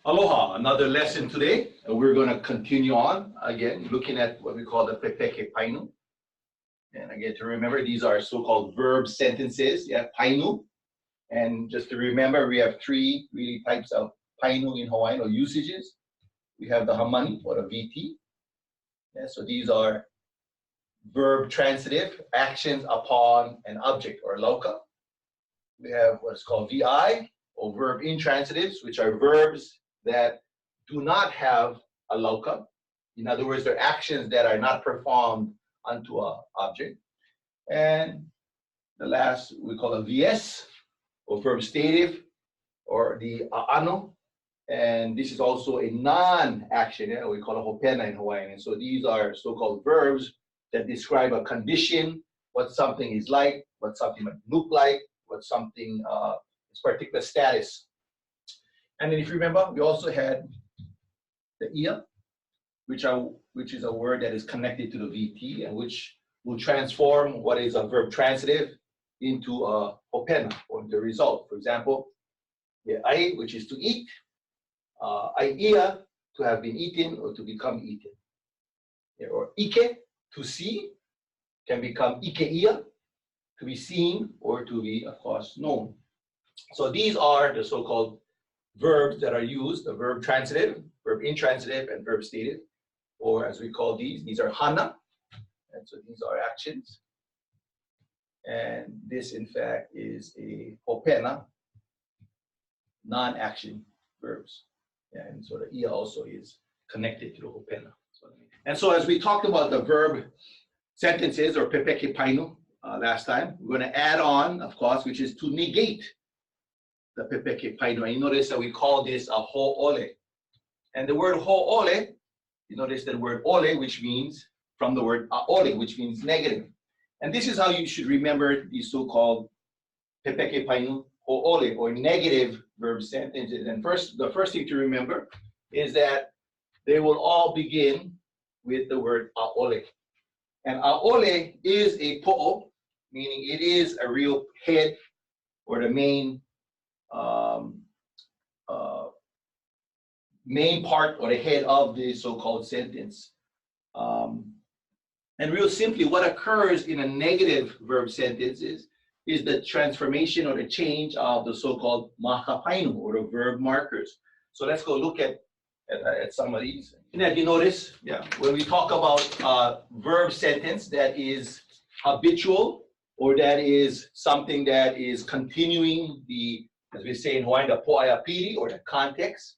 Aloha, another lesson today, and we're going to continue on again looking at what we call the Pepeke Painu. And again, to remember, these are so-called verb sentences, yeah, Painu. And just to remember, we have three really types of Painu in Hawaiian, or usages. We have the Hamani, or the VT. Yeah, so these are verb transitive, actions upon an object or lauka. We have what's called VI, or verb intransitives, which are verbs that do not have a lauka. In other words, they're actions that are not performed onto an object. And the last we call a VS, or verb stative, or the ano. And this is also a non-action, yeah? We call it hopena in Hawaiian. And so these are so-called verbs that describe a condition, what something is like, what something might look like, what something its particular status. And then if you remember, we also had the ia, which is a word that is connected to the VT and which will transform what is a verb transitive into a hopena, or the result. For example, the ai, which is to eat, ai ia, to have been eaten or to become eaten. Yeah, or ike, to see, can become ike ia, to be seen or to be, of course, known. So these are the so-called verbs that are used, the verb transitive, verb intransitive, and verb stative, or as we call these are hana, and so these are actions. And this, in fact, is a hopena, non-action verbs. Yeah, and so the ia also is connected to the hopena. And so as we talked about the verb sentences, or Pepeke Painu, last time, we're going to add on, of course, which is to negate the Pepeke Painu. And you notice that we call this a ho'ole. And the word ho'ole, you notice the word ole, which means, from the word a'ole, which means negative. And this is how you should remember these so-called Pepeke Painu, ho'ole, or negative verb sentences. And the first thing to remember is that they will all begin with the word a'ole. And a'ole is a po'o, meaning it is a real head, or the main main part or the head of the so-called sentence. And real simply, what occurs in a negative verb sentence is the transformation or the change of the so-called makapainu, or the verb markers. So let's go look at some of these. And as you notice, yeah, when we talk about verb sentence that is habitual, or that is something that is continuing the, as we say in Hawaiian, the po'aiapiri, or the context,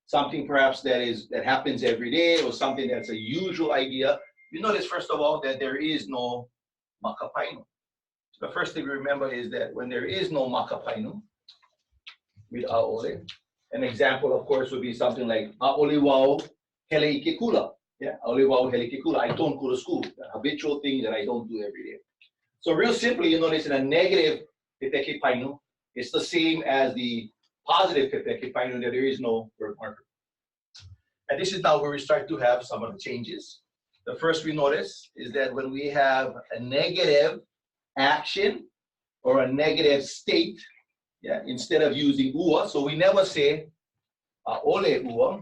something perhaps that happens every day, or something that's a usual idea, you notice first of all that there is no makapainu. So the first thing to remember is that when there is no makapainu with a'ole, an example, of course, would be something like a'ole wau hele ike kula. Yeah, a'ole wau hele ike kula. I don't go to school. The habitual thing that I don't do every day. So real simply, you notice in a negative Pepeke Painu, it's the same as the positive Pepeke Painu, that there is no verb marker. And this is now where we start to have some of the changes. The first we notice is that when we have a negative action or a negative state, yeah, instead of using ua, so we never say a'ole ua,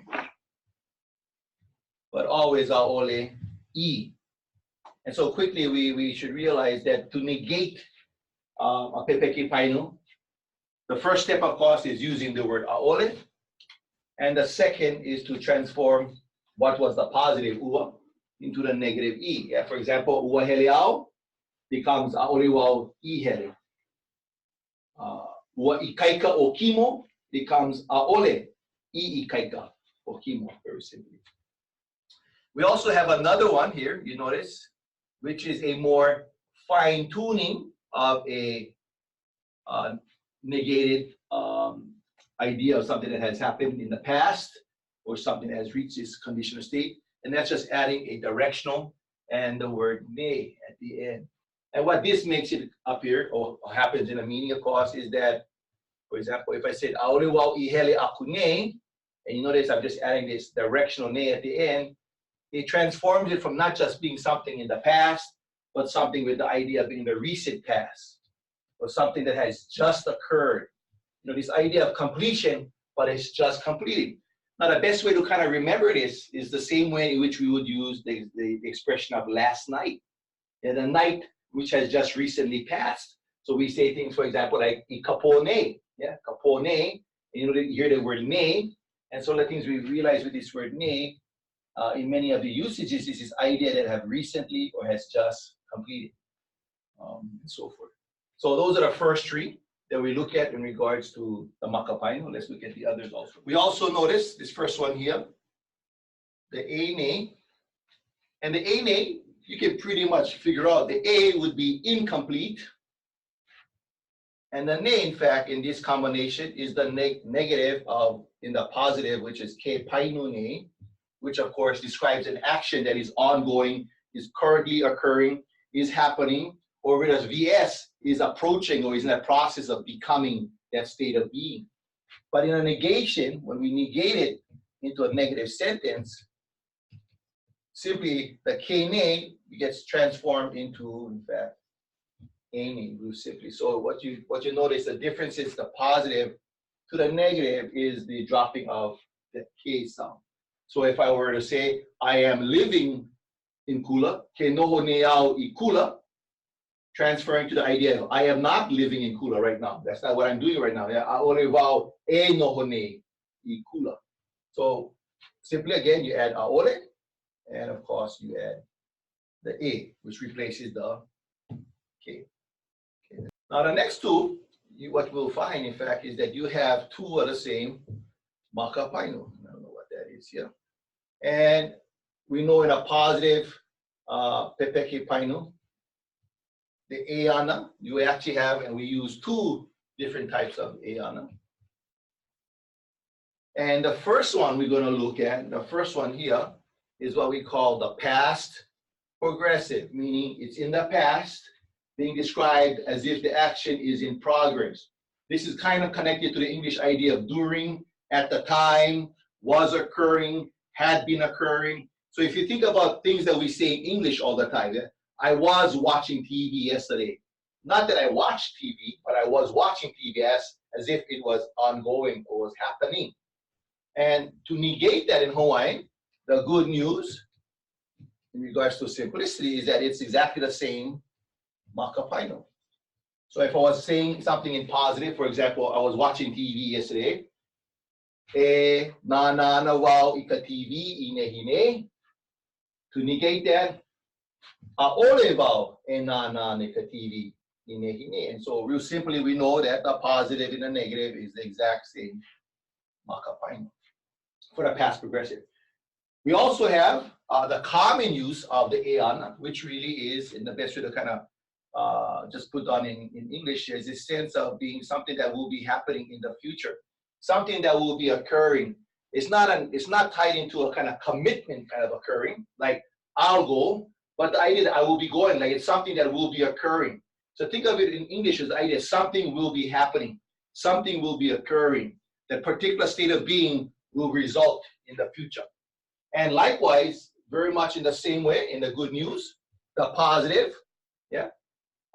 but always a'ole I. And so quickly we should realize that to negate a Pepeke Painu, the first step, of course, is using the word a'ole. And the second is to transform what was the positive ua into the negative I. Yeah, for example, ua hele au becomes a'ole wau I hele. Ua ikaika o kimo becomes a'ole I ikaika o kimo, very simply. We also have another one here, you notice, which is a more fine-tuning of a negated idea of something that has happened in the past, or something that has reached its conditional state, and that's just adding a directional and the word ne at the end. And what this makes it appear, or happens in a meaning, of course, is that, for example, if I said a'ole wau I hele aku ne, and you notice I'm just adding this directional ne at the end, it transforms it from not just being something in the past, but something with the idea of being the recent past, or something that has just occurred. You know, this idea of completion, but it's just completed. Now, the best way to kind of remember this is the same way in which we would use the expression of last night, and the night which has just recently passed. So we say things, for example, like ikapone, yeah, kapone, and you hear the word ne, and so the things we realize with this word ne, in many of the usages is this idea that have recently or has just completed, and so forth. So those are the first three that we look at in regards to the makapaino. Let's look at the others also. We also notice this first one here, the ane, and the ane, you can pretty much figure out the A would be incomplete, and the ne, in fact, in this combination is the negative of in the positive, which is ke painu ne, which of course describes an action that is ongoing, is currently occurring, is happening, or whereas VS is approaching or is in the process of becoming that state of being. But in a negation, when we negate it into a negative sentence, simply the kene gets transformed into, in fact, ane, simply. So what you notice, the difference is the positive to the negative is the dropping of the K sound. So if I were to say, I am living in Kula, ke noho neau I Kula, transferring to the idea of I am not living in Kula right now. That's not what I'm doing right now. Yeah, aole wau e noho ne I Kula. So simply again, you add aole, and of course you add the A, which replaces the K. Okay. Now the next two, what we'll find, in fact, is that you have two of the same makapaino. I don't know what that is here. And we know in a positive Pepeke Painu, the eana, you actually have, and we use two different types of eana. And the first one we're going to look at, the first one here, is what we call the past progressive, meaning it's in the past, being described as if the action is in progress. This is kind of connected to the English idea of during, at the time, was occurring, had been occurring. So if you think about things that we say in English all the time, I was watching TV yesterday. Not that I watched TV, but I was watching TV as if it was ongoing or was happening. And to negate that in Hawaiian, the good news in regards to simplicity is that it's exactly the same makapaino. So if I was saying something in positive, for example, I was watching TV yesterday, e na wau ika TV inehine. To negate that, aole wau e na ika TV inehine. And so real simply, we know that the positive and the negative is the exact same makapaino for the past progressive. We also have the common use of the eana, which really is, in the best way to kind of just put on in English, is this sense of being something that will be happening in the future, something that will be occurring. It's not tied into a kind of commitment kind of occurring, like I'll go, but the idea that I will be going, like it's something that will be occurring. So think of it in English as the idea something will be happening, something will be occurring. That particular state of being will result in the future. And likewise, very much in the same way, in the good news, the positive, yeah.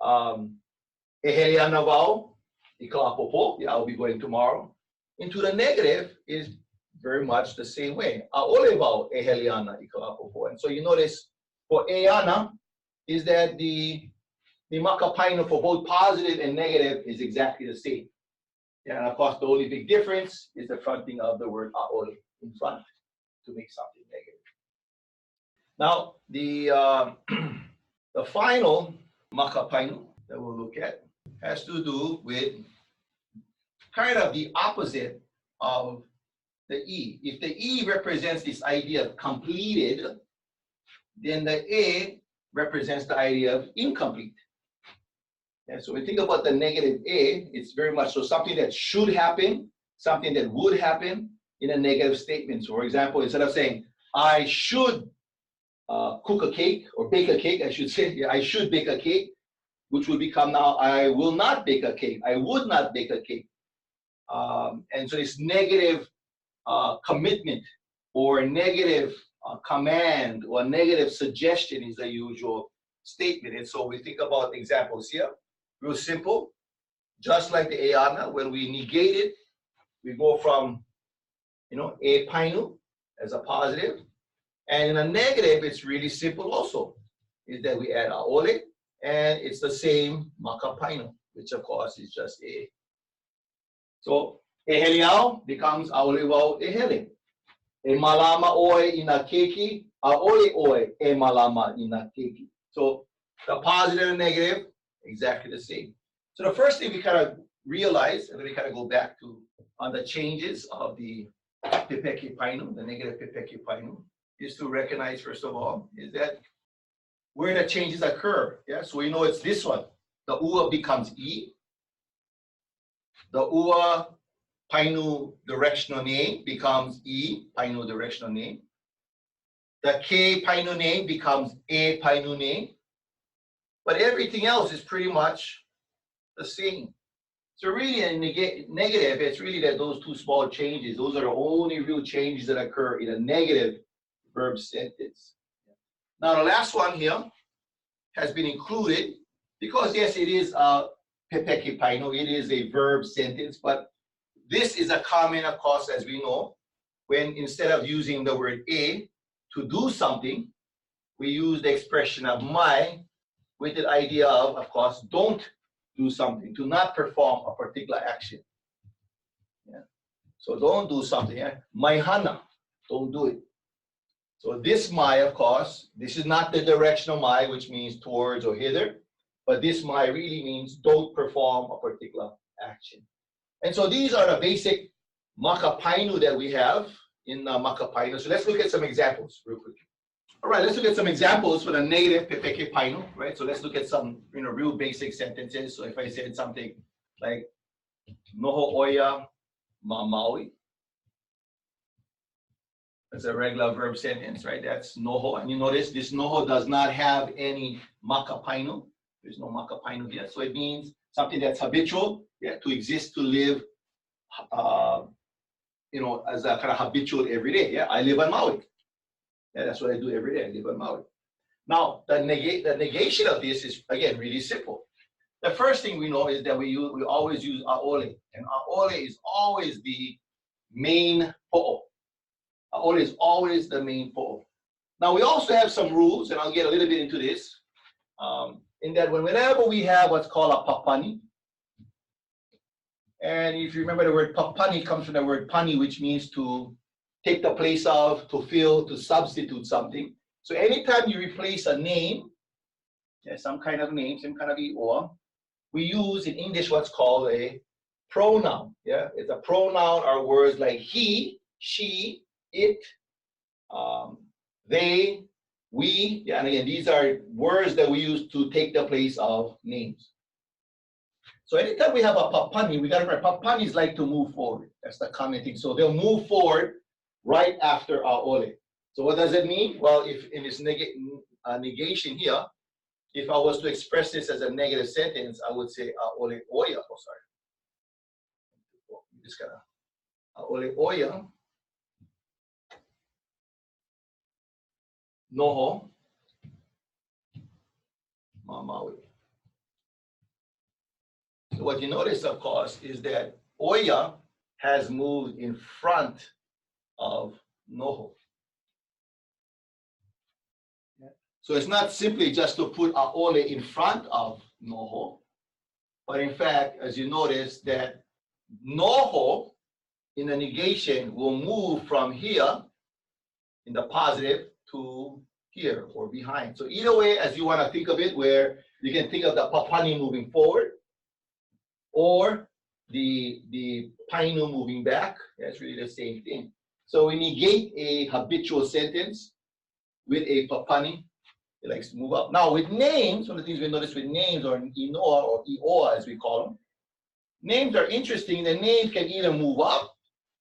Eheliana wau, ikapopo, yeah, I'll be going tomorrow. Into the negative is very much the same way. Aole wau eheliana ikapopo. And so you notice for eana is that the makapaino for both positive and negative is exactly the same. Yeah, and of course, the only big difference is the fronting of the word aole in front to make something negative. Now, the final makapaino that we'll look at has to do with kind of the opposite of the E. If the E represents this idea of completed, then the A represents the idea of incomplete. And so when we think about the negative A, it's very much so something that should happen, something that would happen in a negative statement. So for example, instead of saying, I should cook a cake or bake a cake, I should say, yeah, I should bake a cake, which would become now, I will not bake a cake. I would not bake a cake. And so this negative commitment or negative command or negative suggestion is the usual statement. And so we think about examples here. Real simple. Just like the eana, when we negate it, we go from e painu as a positive. And in a negative, it's really simple also, is that we add ʻaʻole, and it's the same maka painu, which of course is just a. So e heliao becomes ʻaʻole wau e hele. E malama oe ina keiki, ʻaʻole oe e malama ina keiki. So the positive and negative, exactly the same. So the first thing we kind of realize, and then we kind of go back to on the changes of the Pepeke Painu, the negative Pepeke Painu, is to recognize, first of all, is that where the changes occur. Yeah, so we know it's this one. The ua becomes e. The ua painu directional name becomes e painu directional name. The k painu name becomes e painu name. But everything else is pretty much the same. So really in negative, it's really that those two small changes, those are the only real changes that occur in a negative verb sentence. Now the last one here has been included because yes, it is a Pepeke Painu, it is a verb sentence, but this is a common, of course, as we know, when instead of using the word a to do something, we use the expression of my with the idea of course, don't do something, to not perform a particular action. Yeah. So don't do something. Yeah? My hana, don't do it. So this my, of course, this is not the directional my, which means towards or hither, but this my really means don't perform a particular action. And so these are the basic maka painu that we have in maka painu. So let's look at some examples real quick. All right, let's look at some examples for the negative Pepeke Painu, right? So let's look at some, real basic sentences. So if I said something like noho oya ma maui, that's a regular verb sentence, right? That's noho, and you notice this noho does not have any maka painu. There's no maka painu here, so it means something that's habitual, yeah, to exist, to live, as a kind of habitual every day. Yeah, I live on Maui. Yeah, that's what I do every day. I live on Maui. Now, the negation of this is, again, really simple. The first thing we know is that we always use ʻaʻole, and ʻaʻole is always the main poʻo. ʻaʻole is always the main poʻo. Now, we also have some rules, and I'll get a little bit into this, in that whenever we have what's called a papani, and if you remember the word papani comes from the word pani, which means to take the place of, to fill, to substitute something. So anytime you replace a name, yeah, some kind of name, some kind of ʻoa, we use in English what's called a pronoun. Yeah, it's a pronoun are words like he, she, it, they, we. Yeah, and again, these are words that we use to take the place of names. So anytime we have a papani, we got to remember papanis like to move forward. That's the common thing. So they'll move forward right after ʻaʻole. So what does it mean? Well, if in this negation here, if I was to express this as a negative sentence, I would say ʻaʻole oia. Oh, sorry. Just gotta ʻaʻole oia noho ma maui. So what you notice, of course, is that oia has moved in front of noho. So it's not simply just to put ʻaʻole in front of noho, but in fact, as you notice, that noho in the negation will move from here in the positive to here or behind. So either way, as you want to think of it, where you can think of the papani moving forward or the painu moving back, that's really the same thing. So we negate a habitual sentence with a papani. It likes to move up. Now with names, one of the things we notice with names, or inoa or ioa as we call them, names are interesting. The names can either move up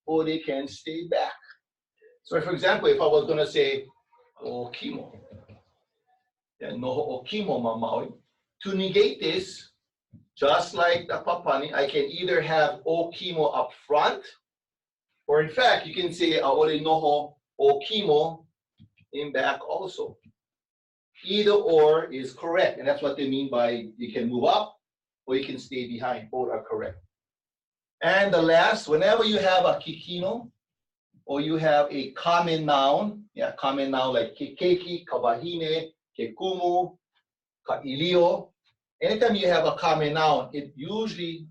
or they can stay back. So for example, if I was going to say okimo, noho okimo ma maui, to negate this, just like the papani, I can either have okimo up front, or in fact, you can say ʻaʻole noho okimo in back also. Either or is correct, and that's what they mean by you can move up or you can stay behind. Both are correct. And the last, whenever you have a kikino or you have a common noun, yeah, common noun like keiki, kawahine, kekumu, ʻŌlelo. Anytime you have a common noun, it usually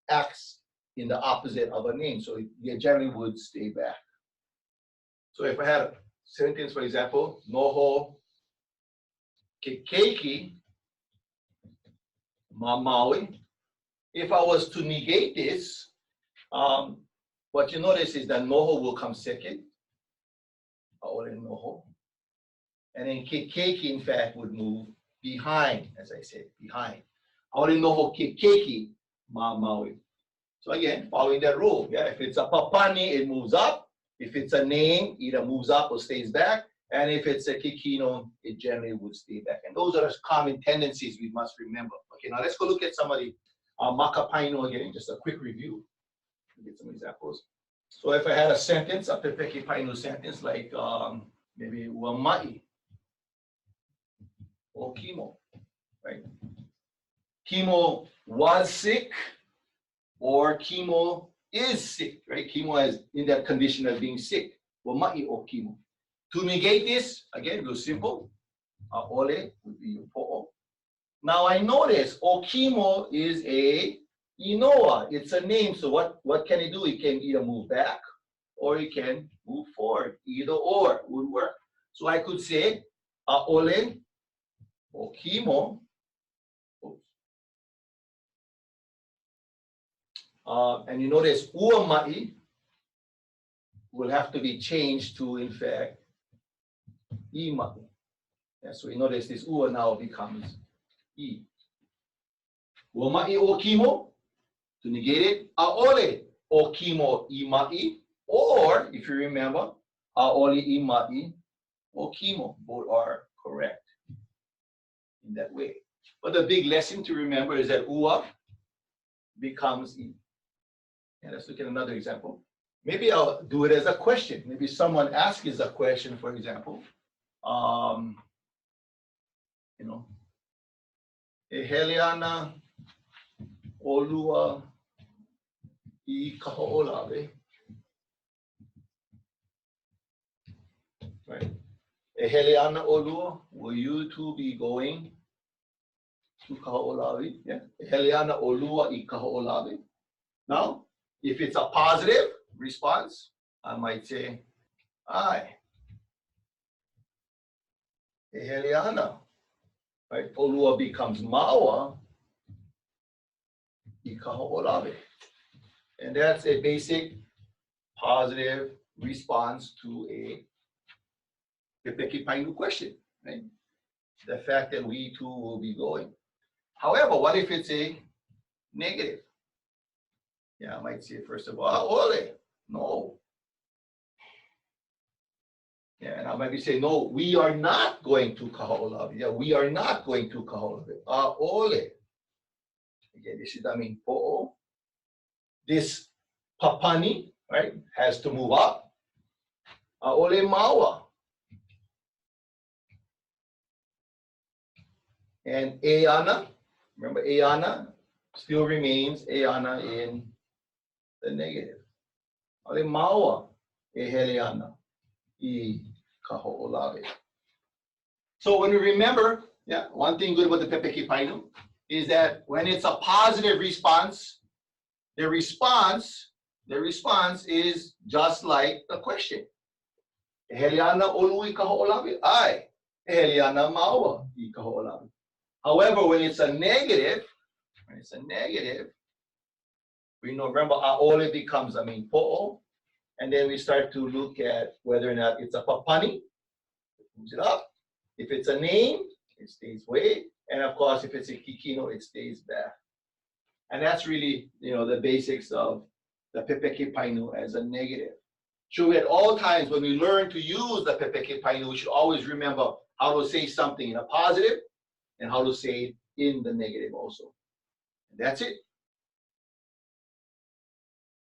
acts in the opposite of a name, so it generally would stay back. So if I had a sentence, for example, noho keiki ma Maui, if I was to negate this, what you notice is that noho will come second, aole noho, and then keiki, in fact, would move behind, as I said, behind. Aole noho keiki ma Maui. So again, following that rule, yeah, if it's a papani, it moves up. If it's a name, either moves up or stays back. And if it's a kikino, it generally would stay back. And those are common tendencies we must remember. Okay, now let's go look at some of the maka painu again, just a quick review. Get some examples. So if I had a sentence, a Pepeke Painu sentence, like maybe wamai or Kimo, right? Kimo was sick, or Kimo is sick, right? Kimo is in that condition of being sick. Wamai or Kimo. To negate this, again, real simple. Ole would be your po'o. Now I notice Okimo is a inoa. It's a name. So what can it do? It can either move back or it can move forward. Either or would work. So I could say Ole Okimo. And you notice uamai will have to be changed to, in fact, imai. Yeah, so you notice this ua now becomes I. Uamai okimo, to negate it, aole okimo imai, or if you remember, aole imai okimo. Both are correct in that way. But the big lesson to remember is that ua becomes I. And let's look at another example. Maybe I'll do it as a question. Maybe someone asks a question, for example. Heliana olua I kaho'olawe. Right. Heliana olua, will you two be going to kaho'olawe? Yeah. Heliana olua I kaho'olawe. Now, if it's a positive response, I might say, "Ai, Heliana." Right? Olua becomes maua, I kaho'olawe. And that's a basic positive response to a Pepeke Painu question, right? The fact that we two will be going. However, what if it's a negative? Yeah, I might say, first of all, ole, no. Yeah, and I might be saying, no, we are not going to kaho'olawe. Yeah, we are not going to kaho'olawe. Ole. Again, this is, po'o. This papani, right, has to move up. Ole maua. And eana, remember eana still remains eana in the negative. Ale maua e heleana I kaho'olawe. So when we remember, yeah, one thing good about the Pepeke Painu is that when it's a positive response, the response is just like the question. Heliana olu I kaho'olawe? Ai. Heliana maua I kaho'olawe. However, when it's a negative, we know, remember, aole becomes, po'o, and then we start to look at whether or not it's a papani, it moves it up. If it's a name, it stays way, and of course, if it's a kikino, it stays back. And that's really, the basics of the Pepeke Painu as a negative. So at all times, when we learn to use the Pepeke Painu, we should always remember how to say something in a positive and how to say it in the negative also. And that's it.